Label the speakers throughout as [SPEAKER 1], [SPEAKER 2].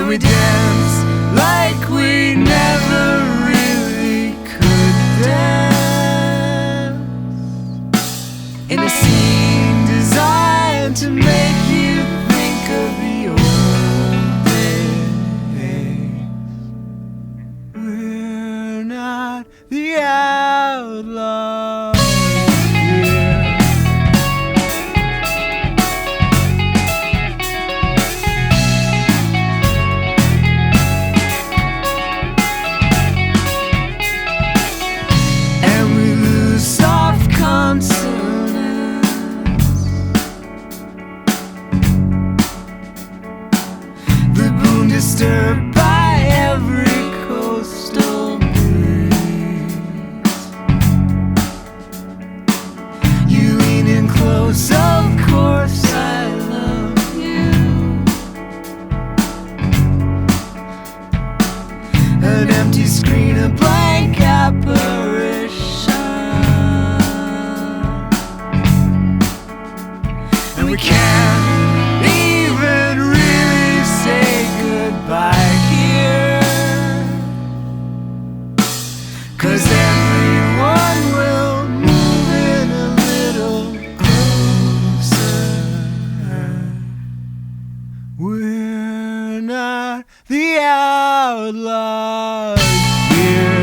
[SPEAKER 1] and we dance like we never really could dance, in a scene designed to make you think of the old days. We're not the outlaws. Disturbed by every coastal breeze, you lean in close, of course I love you. An empty screen, a blank apparition, and we can't even really say goodbye here, 'cause everyone will move in a little closer. We're not the outlaws here.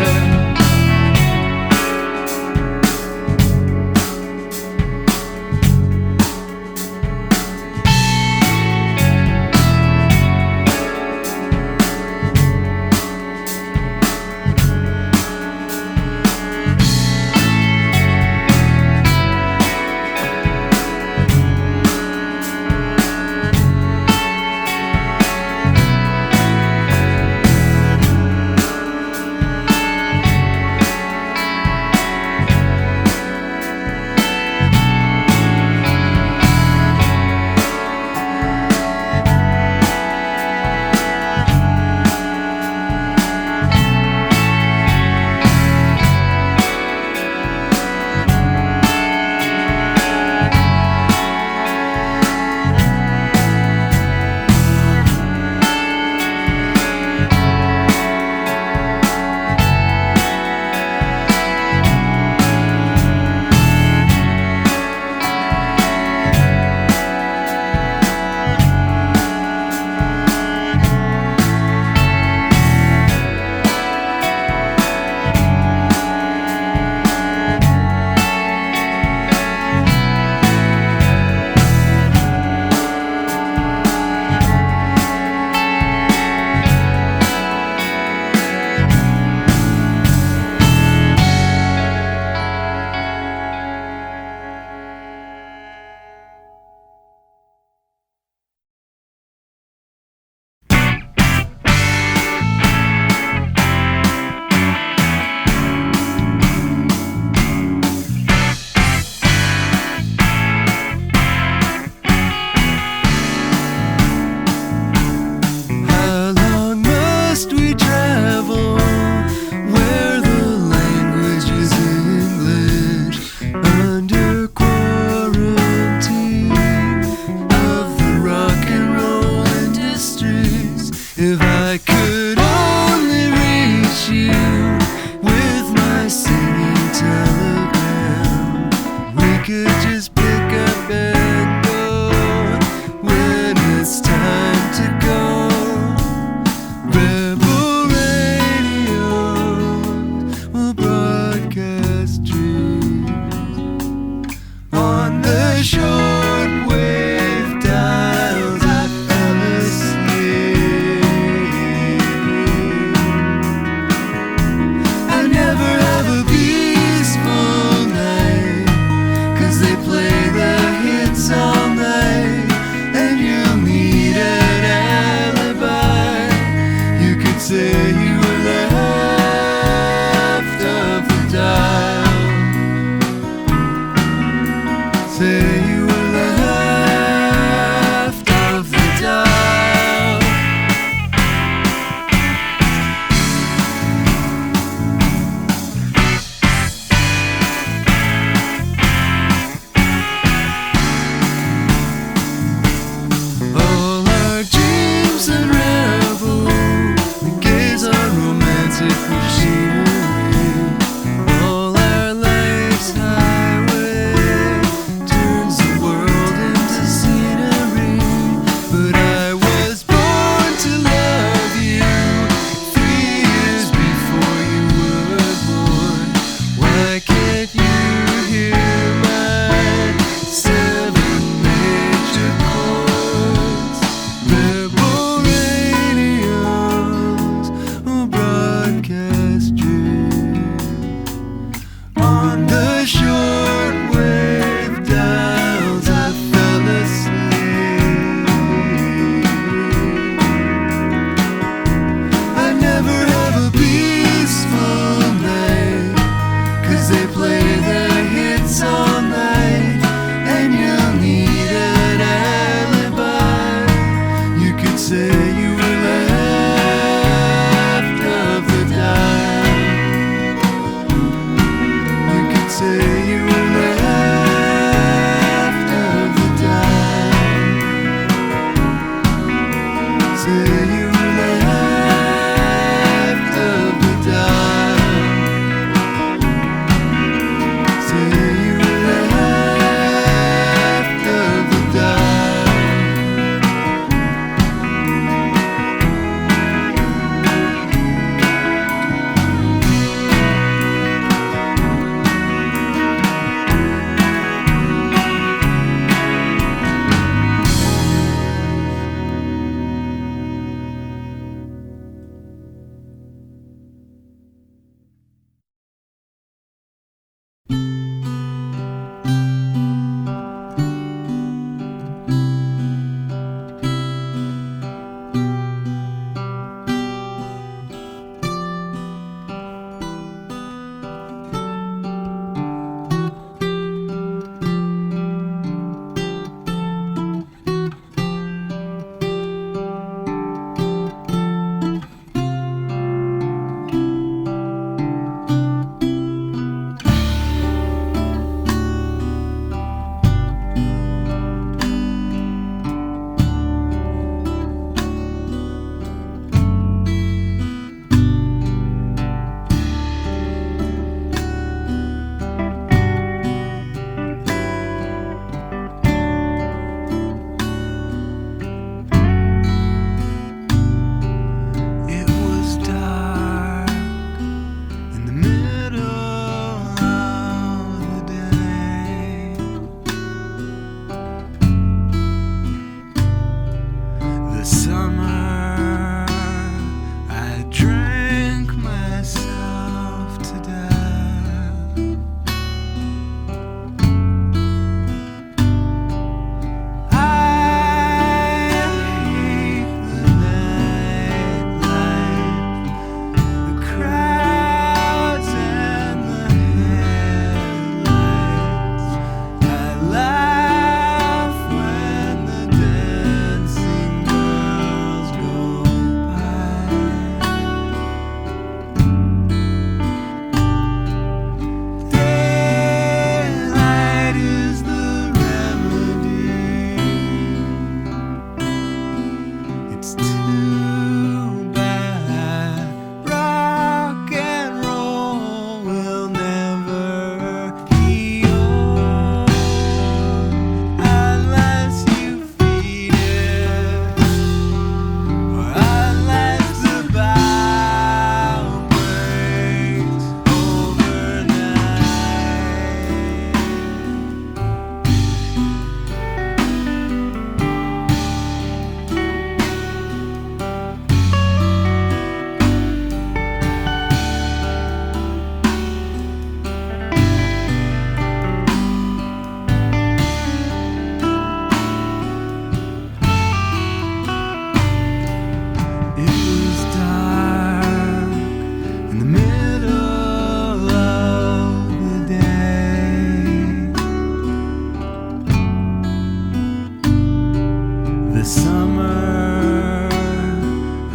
[SPEAKER 1] the summer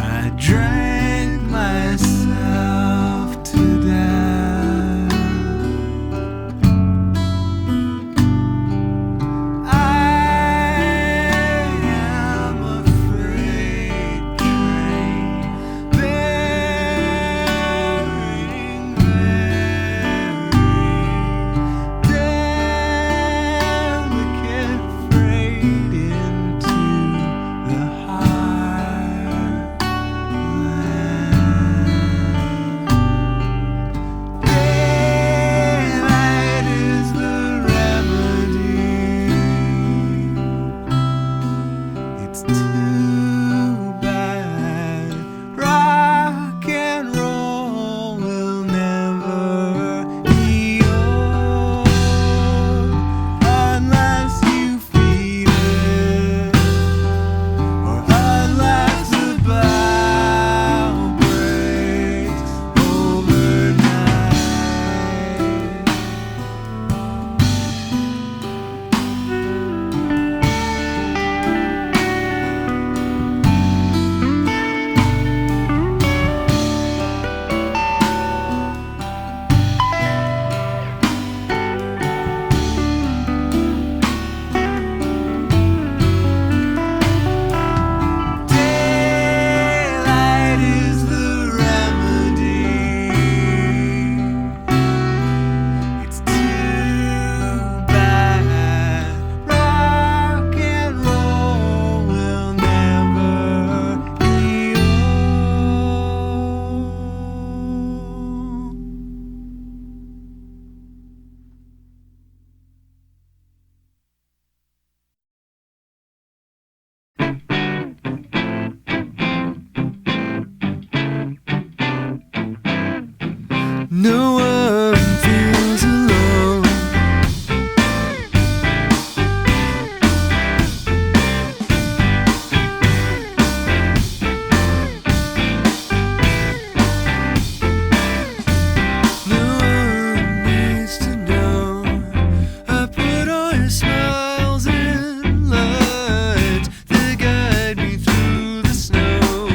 [SPEAKER 1] I drank myself to death. I am a freight train bearing delicate freight into the heartland. Daylight is the remedy. It's too bad rock and roll will never heal unless you feed it, or unless the bow breaks overnight. Daylight is the remedy. It's too bad rock and roll will never heal. No one feels alone. No one needs to know. I put all your smiles in lights that guide me through the snow.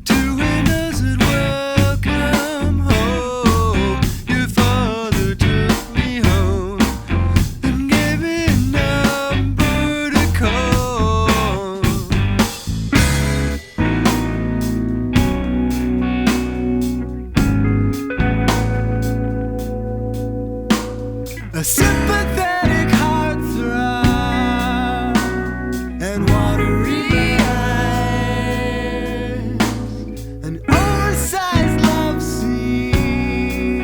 [SPEAKER 1] Two windows that welcome home. Your father took me home and gave me a number to call. A sympathetic heart-throb and watery eyes, an oversized love scene.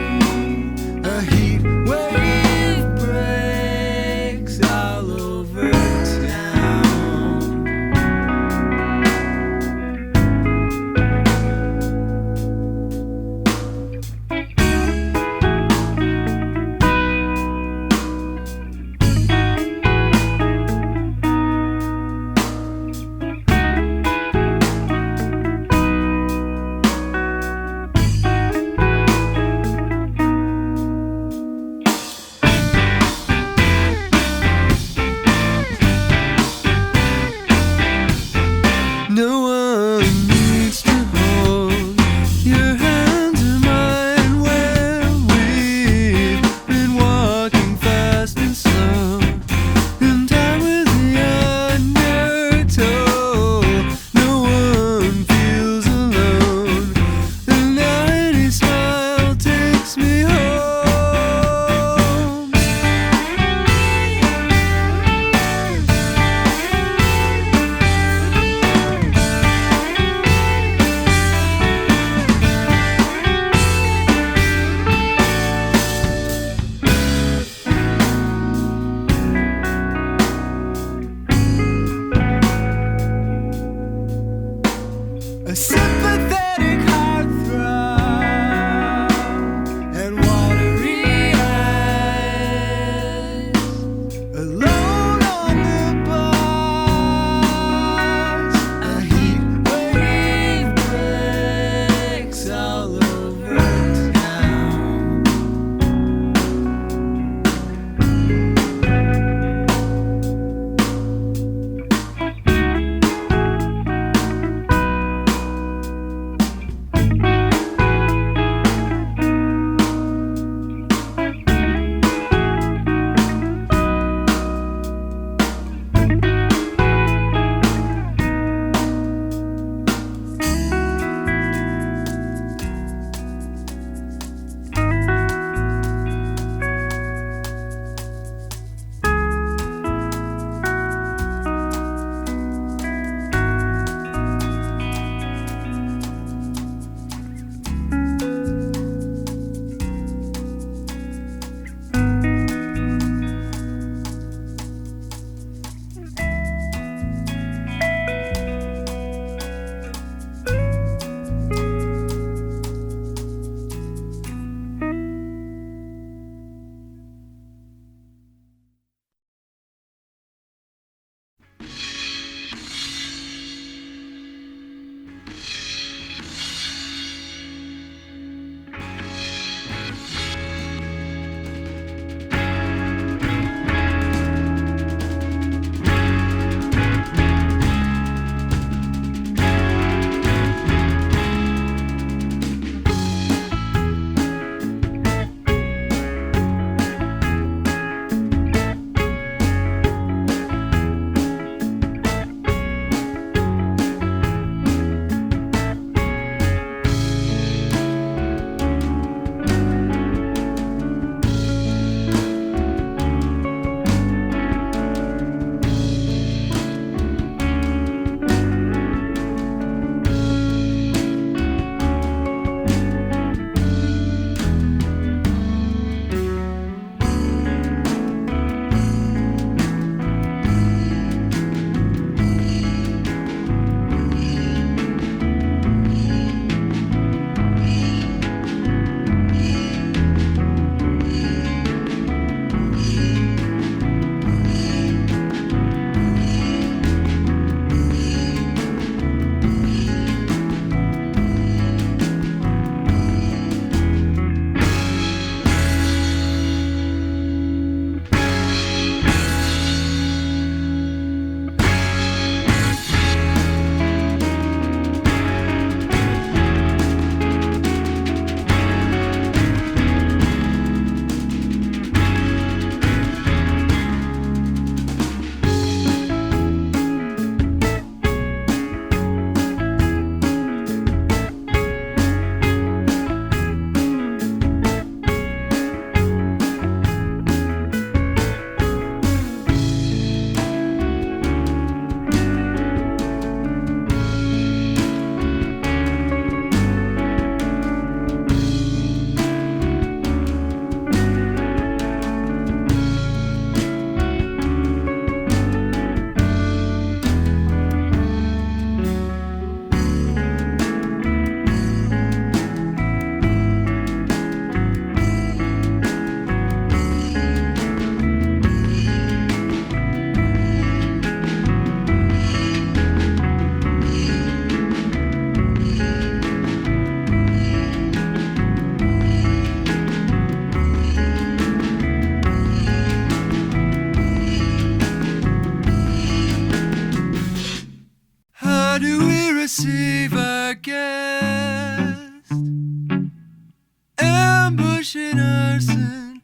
[SPEAKER 1] A heat wave breaks all over town. No one needs to hold your hands in mine when we've been walking fast and slow, in time with the undertow. No one feels alone, and now any smile takes me home. A sympathetic heart-throb and watery eyes, alone on the bus. A heat wave breaks all over town. receive our guest. Ambush and arson,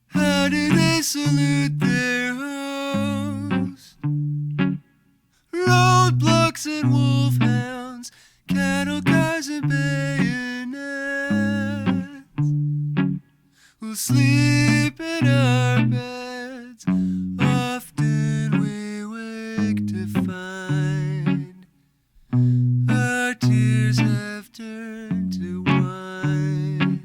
[SPEAKER 1] how do they salute their host? Roadblocks and wolfhounds, cattle cars and bayonets. We'll sleep in our beds, often we wake to find our tears have turned to wine.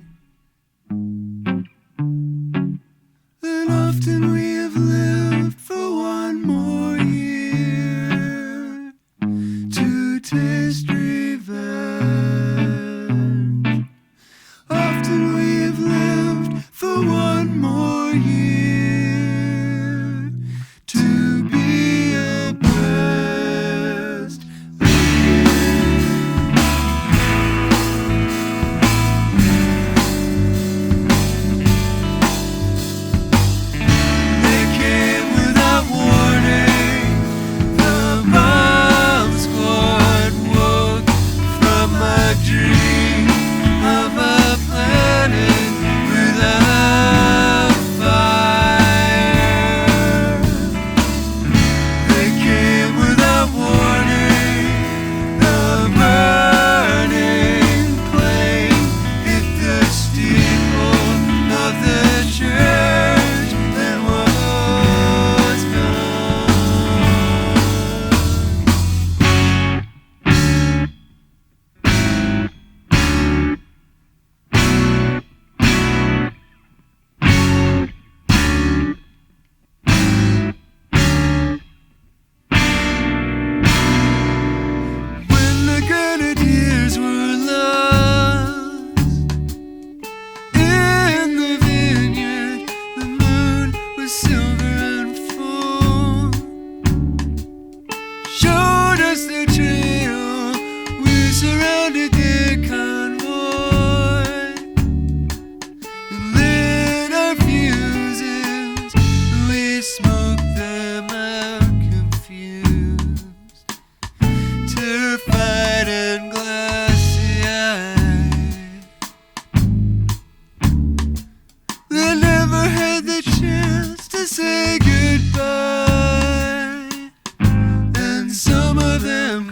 [SPEAKER 1] And often we have lived for one more year to taste revenge. Often we have lived for one more year to be oppressed again. They came without warning. The bomb squad woke from a dream of a planet without fire. They came without warning. The burning plane hit the steeple of the church and was gone. When the grenadiers were lost in the vineyard, the moon was silver and full. Showed us their trail, we surrounded their convoy and lit our fuses. We smoked them out, confused, terrified and glassy-eyed. They never had the chance to say goodbye, and some of them